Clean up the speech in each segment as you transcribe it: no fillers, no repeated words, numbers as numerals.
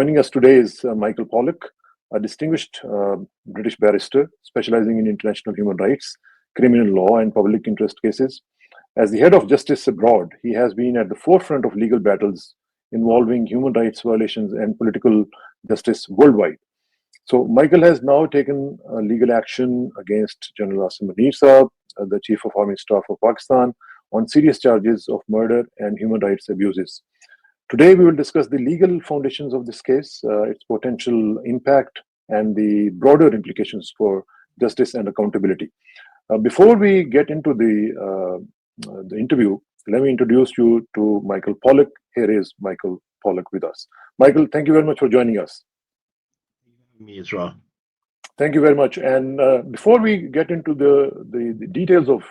Joining us today is Michael Polak, a distinguished British barrister specializing in international human rights, criminal law, and public interest cases. As the head of justice abroad, he has been at the forefront of legal battles involving human rights violations and political justice worldwide. So, Michael has now taken legal action against General Asim Munir Saab, the Chief of Army Staff of Pakistan, on serious charges of murder and human rights abuses. Today, we will discuss the legal foundations of this case, its potential impact, and the broader implications for justice and accountability. Before we get into the interview, let me introduce you to Michael Polak. Here is Michael Polak with us. Michael, thank you very much for joining us. Me as well. Thank you very much. And before we get into the details of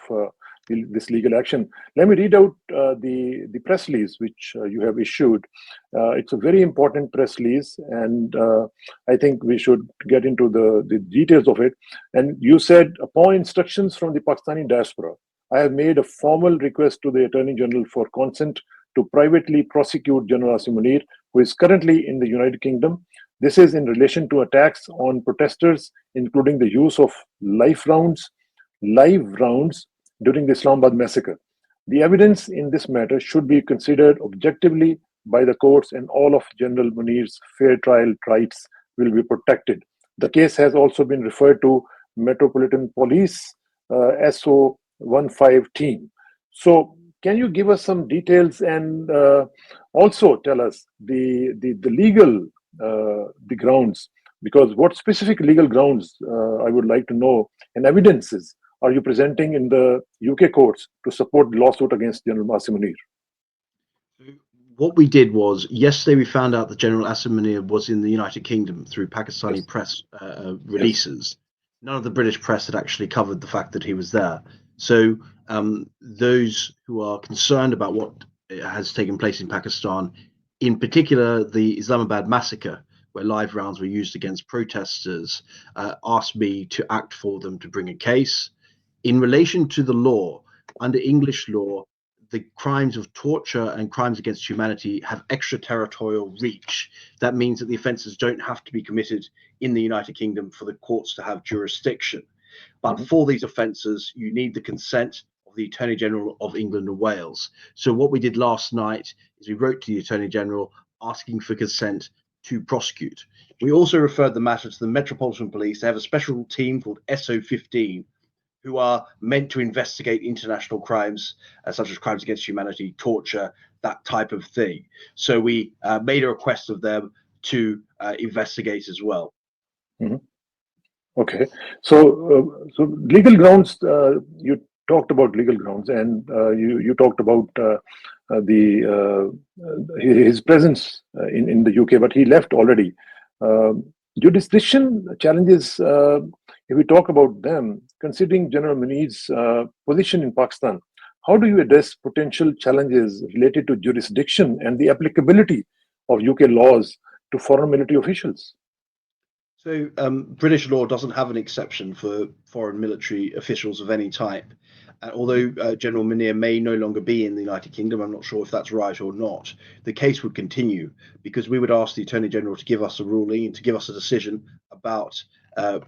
this legal action, let me read out the press release which you have issued. It's a very important press release, and I think we should get into the details of it. And you said, upon instructions from the Pakistani diaspora, I have made a formal request to the Attorney General for consent to privately prosecute General Asim Munir, who is currently in the United Kingdom. This is in relation to attacks on protesters, including the use of live rounds during the Islamabad massacre. The evidence in this matter should be considered objectively by the courts, and all of General Munir's fair trial rights will be protected. The case has also been referred to Metropolitan Police SO15 team. So, can you give us some details and also tell us the legal the grounds, because what specific legal grounds I would like to know, and evidences are you presenting in the UK courts to support the lawsuit against General Asim Munir? What we did was, yesterday we found out that General Asim Munir was in the United Kingdom through Pakistani press releases. None of the British press had actually covered the fact that he was there. So those who are concerned about what has taken place in Pakistan, in particular the Islamabad massacre, where live rounds were used against protesters, asked me to act for them to bring a case. In relation to the law, under English law, the crimes of torture and crimes against humanity have extraterritorial reach. That means that the offences don't have to be committed in the United Kingdom for the courts to have jurisdiction. But for these offences, you need the consent of the Attorney General of England and Wales. So what we did last night is we wrote to the Attorney General asking for consent to prosecute. We also referred the matter to the Metropolitan Police. They have a special team called SO15, who are meant to investigate international crimes, such as crimes against humanity, torture, that type of thing. So we made a request of them to investigate as well. Mm-hmm. Okay, so legal grounds. You talked about legal grounds, and you talked about his presence in the UK, but he left already. Jurisdiction challenges. If we talk about them, considering General Munir's position in Pakistan, how do you address potential challenges related to jurisdiction and the applicability of UK laws to foreign military officials? So British law doesn't have an exception for foreign military officials of any type. Although General Munir may no longer be in the United Kingdom, I'm not sure if that's right or not, the case would continue, because we would ask the Attorney General to give us a ruling and to give us a decision about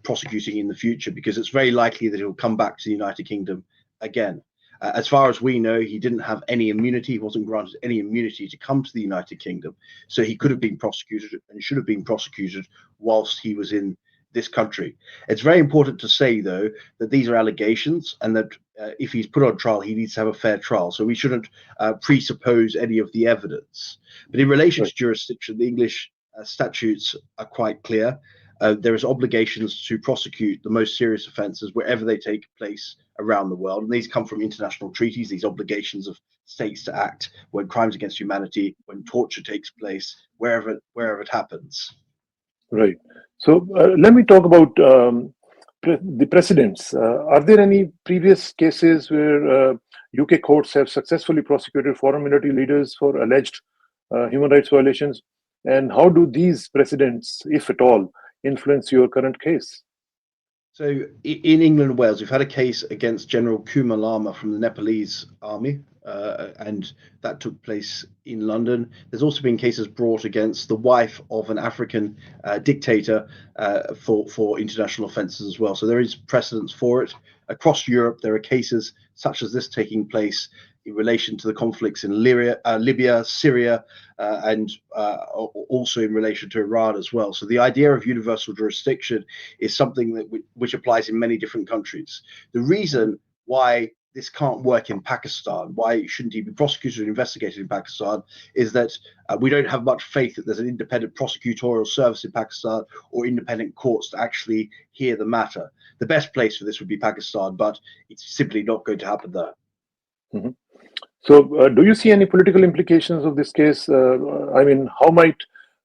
prosecuting in the future, because it's very likely that he'll come back to the United Kingdom again. As far as we know, he didn't have any immunity. He wasn't granted any immunity to come to the United Kingdom. So he could have been prosecuted and should have been prosecuted whilst he was in this country. It's very important to say, though, that these are allegations, and that if he's put on trial, he needs to have a fair trial. So we shouldn't presuppose any of the evidence. But in relation to jurisdiction, the English statutes are quite clear. There is obligations to prosecute the most serious offences wherever they take place around the world, and these come from international treaties, these obligations of states to act when crimes against humanity, when torture takes place, wherever it happens. Right. So let me talk about the precedents. Are there any previous cases where UK courts have successfully prosecuted foreign military leaders for alleged human rights violations? And how do these precedents, if at all, influence your current case? So in England and Wales, we've had a case against General Kumar Lama from the Nepalese army, and that took place in London. There's also been cases brought against the wife of an African dictator for international offences as well. So there is precedence for it. Across Europe, there are cases such as this taking place in relation to the conflicts in Libya, Syria, and also in relation to Iran as well. So the idea of universal jurisdiction is something that which applies in many different countries. The reason why this can't work in Pakistan, why shouldn't he be prosecuted and investigated in Pakistan, is that we don't have much faith that there's an independent prosecutorial service in Pakistan or independent courts to actually hear the matter. The best place for this would be Pakistan, but it's simply not going to happen there. Mm-hmm. So, do you see any political implications of this case? I mean, how might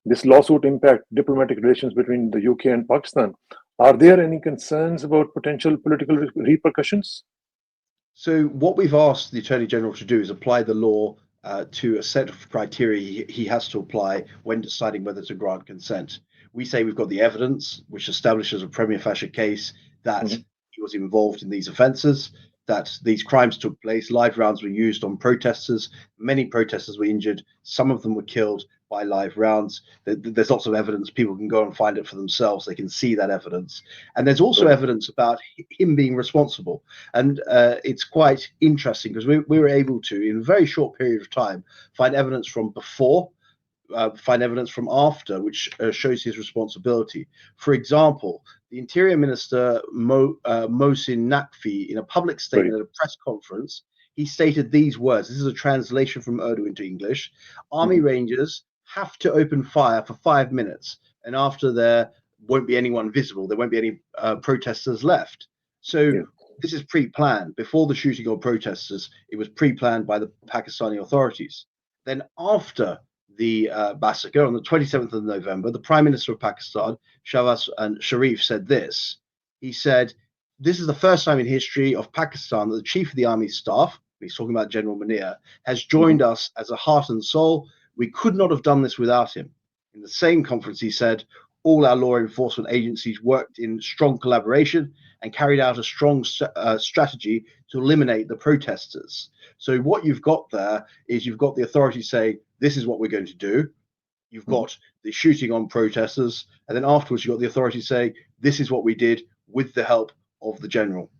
this lawsuit impact diplomatic relations between the UK and Pakistan? Are there any concerns about potential political repercussions? So, what we've asked the Attorney General to do is apply the law to a set of criteria he has to apply when deciding whether to grant consent. We say we've got the evidence which establishes a prima facie case that he was involved in these offences, that these crimes took place, live rounds were used on protesters, many protesters were injured, some of them were killed by live rounds. There's lots of evidence, people can go and find it for themselves, they can see that evidence. And there's also evidence about him being responsible. And it's quite interesting because we were able to, in a very short period of time, find evidence from before, find evidence from after, which shows his responsibility. For example, the Interior Minister Mohsin Naqvi, in a public statement at a press conference, he stated these words. This is a translation from Urdu into English. Army Rangers have to open fire for 5 minutes, and after there won't be anyone visible. There won't be any protesters left. So this is pre-planned. Before the shooting of protesters, it was pre-planned by the Pakistani authorities. Then after the massacre on the 27th of November, the Prime Minister of Pakistan, Shahbaz Sharif, said this. He said, "This is the first time in history of Pakistan that the Chief of the Army Staff," he's talking about General Munir, "has joined us as a heart and soul. We could not have done this without him." In the same conference, he said, "All our law enforcement agencies worked in strong collaboration and carried out a strong strategy to eliminate the protesters." So what you've got there is you've got the authorities saying, this is what we're going to do. You've got the shooting on protesters, and then afterwards you've got the authorities saying, this is what we did with the help of the general.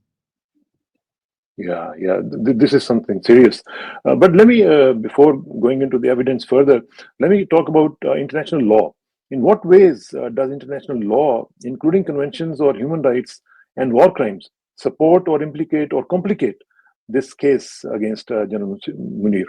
Yeah. This is something serious. But let me, before going into the evidence further, let me talk about international law. In what ways does international law, including conventions or human rights and war crimes, support or implicate or complicate this case against General Munir?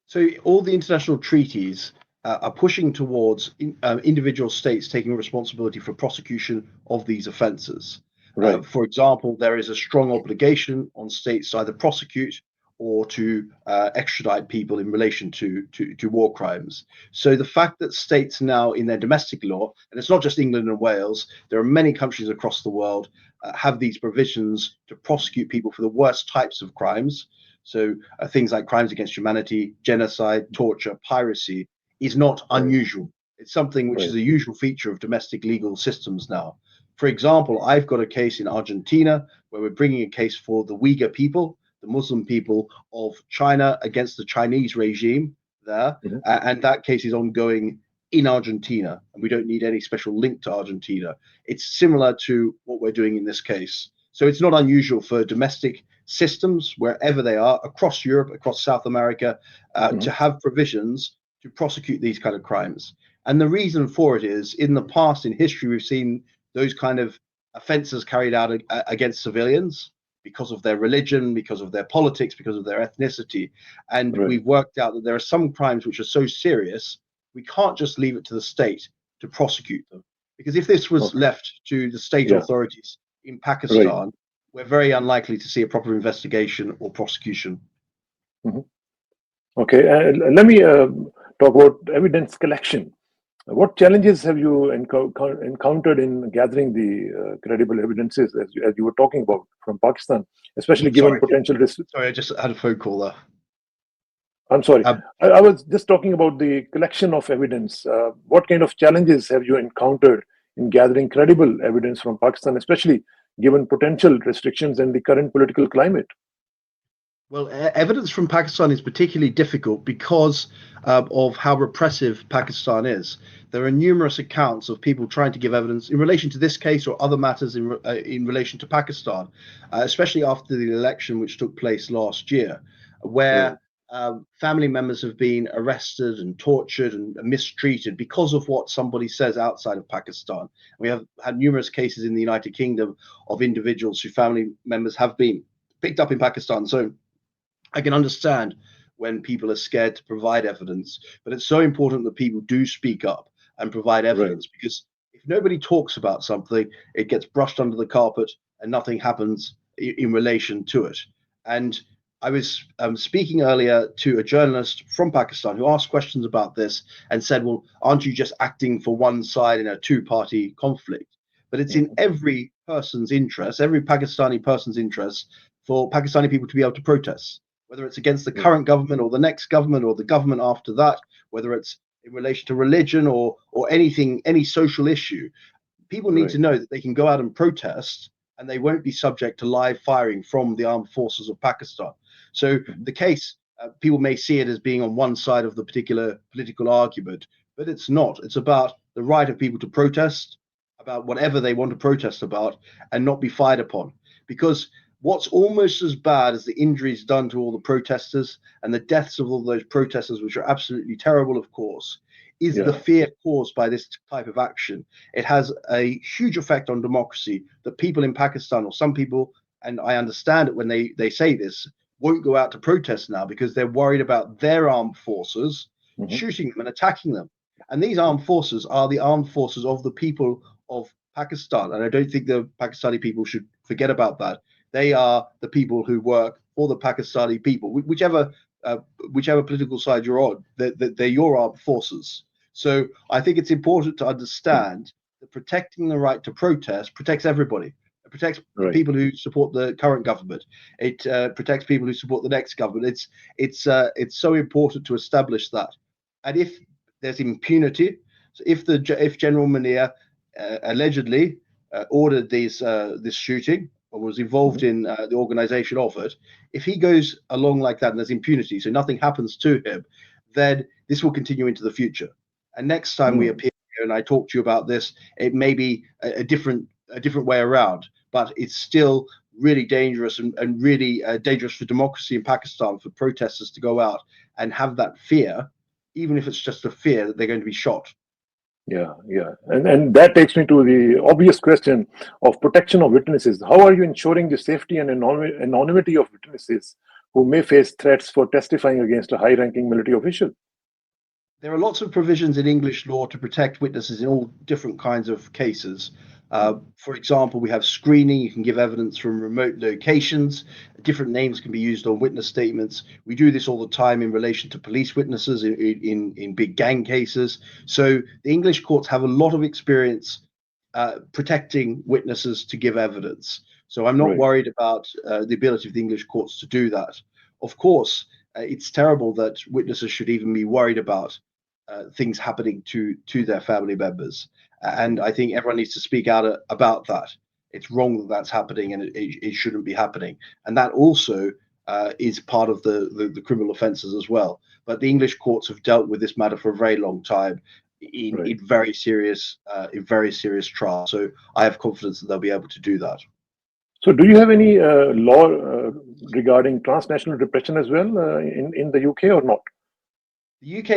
So all the international treaties are pushing towards individual states taking responsibility for prosecution of these offences. Right. For example, there is a strong obligation on states to either prosecute or to extradite people in relation to war crimes. So the fact that states now in their domestic law, and it's not just England and Wales, there are many countries across the world have these provisions to prosecute people for the worst types of crimes. So things like crimes against humanity, genocide, torture, piracy is not unusual. It's something which is a usual feature of domestic legal systems now. For example, I've got a case in Argentina where we're bringing a case for the Uyghur people, the Muslim people of China against the Chinese regime there. And that case is ongoing in Argentina, and we don't need any special link to Argentina. It's similar to what we're doing in this case. So it's not unusual for domestic systems, wherever they are, across Europe, across South America, to have provisions to prosecute these kind of crimes. And the reason for it is, in the past, in history, we've seen those kind of offenses carried out against civilians because of their religion, because of their politics, because of their ethnicity. And we've worked out that there are some crimes which are so serious, we can't just leave it to the state to prosecute them. Because if this was left to the state authorities in Pakistan, we're very unlikely to see a proper investigation or prosecution. Okay, let me talk about evidence collection. What challenges have you encountered in gathering the credible evidences, as you were talking about, from Pakistan, especially given potential risks? Sorry, I just had a phone call there. I'm sorry. I was just talking about the collection of evidence. What kind of challenges have you encountered in gathering credible evidence from Pakistan, especially given potential restrictions and the current political climate? Well, evidence from Pakistan is particularly difficult because of how repressive Pakistan is. There are numerous accounts of people trying to give evidence in relation to this case or other matters in relation to Pakistan, especially after the election which took place last year, Right. where family members have been arrested and tortured and mistreated because of what somebody says outside of Pakistan. We have had numerous cases in the United Kingdom of individuals whose family members have been picked up in Pakistan. So I can understand when people are scared to provide evidence, but it's so important that people do speak up and provide Right. evidence, because if nobody talks about something, it gets brushed under the carpet and nothing happens in relation to it. And I was speaking earlier to a journalist from Pakistan who asked questions about this and said, well, aren't you just acting for one side in a two-party conflict? But it's in Mhm. every person's interest, every Pakistani person's interest, for Pakistani people to be able to protest, whether it's against the Right. current government or the next government or the government after that, whether it's in relation to religion or anything, any social issue. People need to Right. know that they can go out and protest and they won't be subject to live firing from the armed forces of Pakistan. So Mhm. the case, people may see it as being on one side of the particular political argument, but it's not. It's about the right of people to protest about whatever they want to protest about and not be fired upon. Because what's almost as bad as the injuries done to all the protesters and the deaths of all those protesters, which are absolutely terrible, of course, is the Yeah. fear caused by this type of action. It has a huge effect on democracy that people in Pakistan, or some people, and I understand it when they say this, won't go out to protest now because they're worried about their armed forces Mhm. shooting them and attacking them. And these armed forces are the armed forces of the people of Pakistan. And I don't think the Pakistani people should forget about that. They are the people who work for the Pakistani people, uh, whichever political side you're on. They're your armed forces. So I think it's important to understand that protecting the right to protest protects everybody. It protects the Right. people who support the current government. It protects people who support the next government. It's so important to establish that. And if there's impunity, so if General Munir allegedly ordered this shooting or was involved Mhm. in the organization of it, if he goes along like that and there's impunity, so nothing happens to him, then this will continue into the future. And next time we Mm. appear here and I talk to you about this, it may be a different way around, but it's still really dangerous and really dangerous for democracy in Pakistan for protesters to go out and have that fear, even if it's just a fear that they're going to be shot. Yeah, yeah. And that takes me to the obvious question of protection of witnesses. How are you ensuring the safety and anonymity of witnesses who may face threats for testifying against a high-ranking military official? There are lots of provisions in English law to protect witnesses in all different kinds of cases. Mm. For example, we have screening. You can give evidence from remote locations. Different names can be used on witness statements. We do this all the time in relation to police witnesses in big gang cases. So the English courts have a lot of experience protecting witnesses to give evidence. So I'm not Right. worried about the ability of the English courts to do that. Of course, it's terrible that witnesses should even be worried about things happening to their family members, and Mm. I think everyone needs to speak out about that. It's wrong that that's happening, and it shouldn't be happening. And that also is part of the criminal offences as well. But the English courts have dealt with this matter for a very long time Right. in very serious trials. So I have confidence that they'll be able to do that. So, do you have any law regarding transnational repression as well in the UK or not? The UK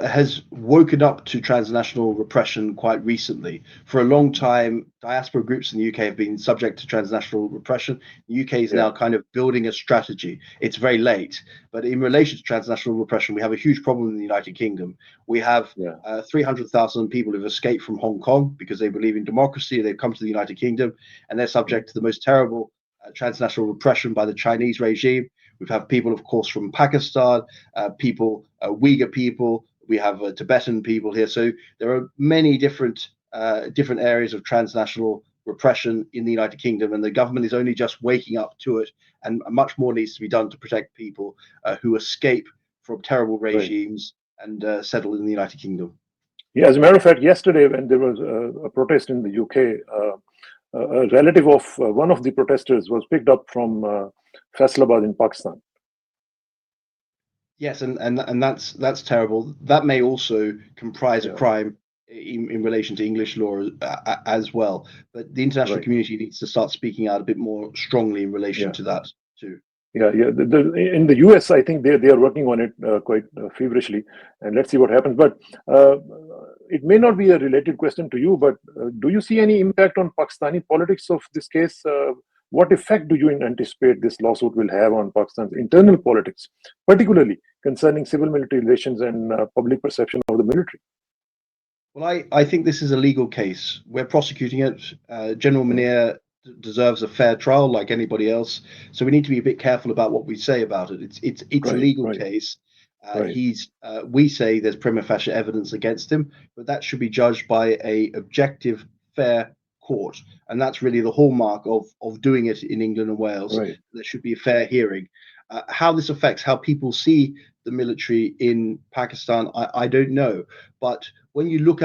has woken up to transnational repression quite recently. For a long time, diaspora groups in the UK have been subject to transnational repression. The UK is Yeah. now kind of building a strategy. It's very late, but in relation to transnational repression, we have a huge problem in the United Kingdom. We have Yeah. 300,000 people who've escaped from Hong Kong because they believe in democracy. They've come to the United Kingdom and they're Mhm. subject to the most terrible transnational repression by the Chinese regime. We've had people, of course, from Pakistan, Uyghur people. We have Tibetan people here. So there are many different areas of transnational repression in the United Kingdom, and the government is only just waking up to it. And much more needs to be done to protect people who escape from terrible Right. regimes and settle in the United Kingdom. Yeah. As a matter of fact, yesterday when there was a protest in the UK, a relative of one of the protesters was picked up from Faisalabad in Pakistan. Yes, and that's terrible. That may also comprise a Yeah, crime in relation to English law as well. But the international right. community needs to start speaking out a bit more strongly in relation Yeah. to that too. Yeah, yeah. In the US, I think they are working on it quite feverishly, and let's see what happens. But uh, it may not be a related question to you, but do you see any impact on Pakistani politics of this case? What effect do you anticipate this lawsuit will have on Pakistan's internal politics, particularly concerning civil-military relations and public perception of the military? Well, I think this is a legal case. We're prosecuting it. General Mm. Munir deserves a fair trial like anybody else. So we need to be a bit careful about what we say about it. It's a Right, legal right, case. right. He's We say there's prima facie evidence against him, but that should be judged by a objective, fair court, and that's really the hallmark of doing it in England and Wales. Right. There should be a fair hearing. How this affects how people see the military in Pakistan, I don't know, but when you look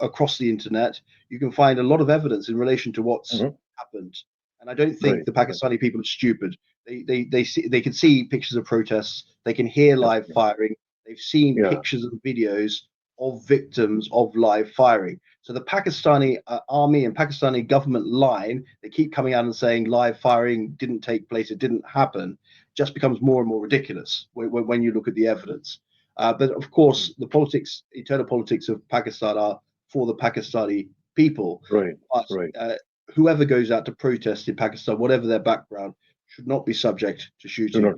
across the internet, you can find a lot of evidence in relation to what's Hmm. happened. And I don't think Right, the right. Pakistani people are stupid. They can see pictures of protests. They can hear Yeah, live firing. They've seen yeah, pictures and videos of victims of live firing. So the Pakistani army and Pakistani government line, they keep coming out and saying live firing didn't take place, it didn't happen, just becomes more and more ridiculous when you look at the evidence. But of mm, course, the politics, internal politics of Pakistan are for the Pakistani people. right, But right. whoever goes out to protest in Pakistan, whatever their background, should not be subject to Do shooting not.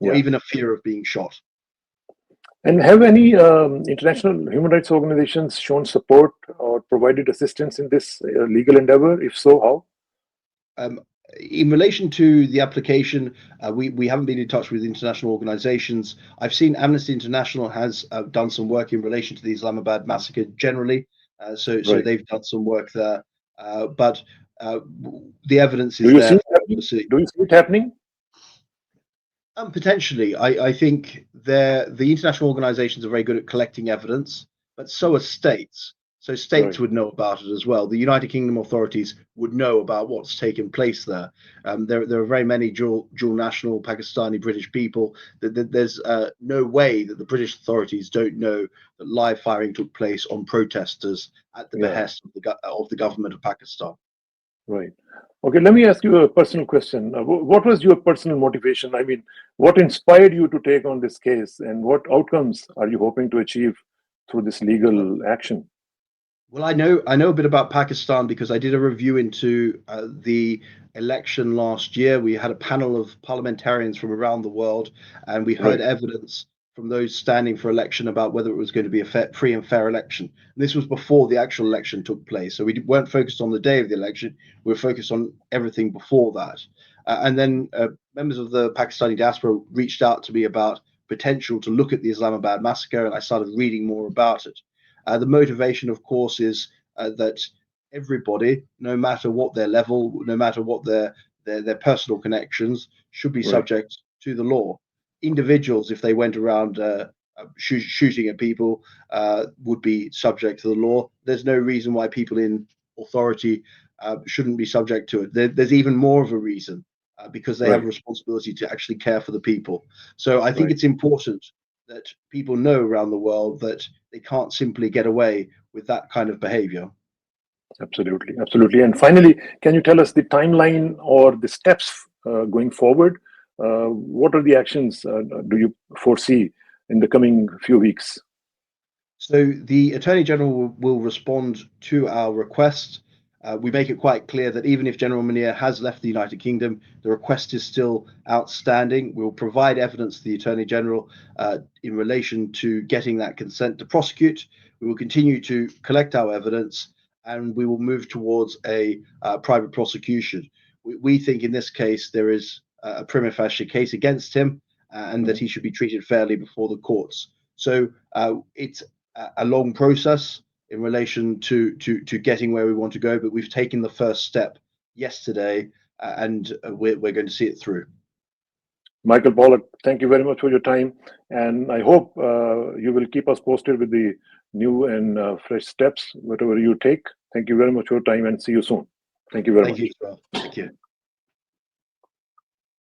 or Yeah. even a fear of being shot. And have any international human rights organizations shown support or provided assistance in this legal endeavor? If so, how? Um, in relation to the application, we haven't been in touch with international organizations. I've seen Amnesty International has done some work in relation to the Islamabad massacre generally. So Right. they've done some work there. But the evidence Do is you see there it for us to happening? see. Do you see it happening? Potentially, I think the international organizations are very good at collecting evidence, but so are states. So states Right. would know about it as well. The United Kingdom authorities would know about what's taken place there. There are very many dual national Pakistani British people. There's no way that the British authorities don't know that live firing took place on protesters at the Yeah. behest of the government of Pakistan. Right. Okay. Let me ask you a personal question. What was your personal motivation? I mean, what inspired you to take on this case, and what outcomes are you hoping to achieve through this legal action? Well, I know a bit about Pakistan because I did a review into the election last year. We had a panel of parliamentarians from around the world, and we heard Right. evidence from those standing for election about whether it was going to be a free and fair election. And this was before the actual election took place, so we weren't focused on the day of the election. We were focused on everything before that. And then members of the Pakistani diaspora reached out to me about potential to look at the Islamabad massacre, and I started reading more about it. The motivation, of course, is that everybody, no matter what their level, no matter what their personal connections, should be Right. subject to the law. Individuals, if they went around shooting at people, would be subject to the law. There's no reason why people in authority shouldn't be subject to it. There's even more of a reason because they have a Right. responsibility to actually care for the people. So I think Right. it's important that people know around the world that they can't simply get away with that kind of behavior. Absolutely, absolutely. And finally, can you tell us the timeline or the steps going forward? What are the actions do you foresee in the coming few weeks? So the Attorney General will respond to our request. We make it quite clear that even if General Munir has left the United Kingdom, the request is still outstanding. We will provide evidence to the Attorney General in relation to getting that consent to prosecute. We will continue to collect our evidence and we will move towards a private prosecution. We think in this case there is a prima facie case against him and that Mhm. he should be treated fairly before the courts. So it's a long process in relation to getting where we want to go, but we've taken the first step yesterday, and we're going to see it through. Michael Pollock, thank you very much for your time. And I hope you will keep us posted with the new and fresh steps, whatever you take. Thank you very much for your time and see you soon. Thank you very Thank you, much. Israr. Thank you.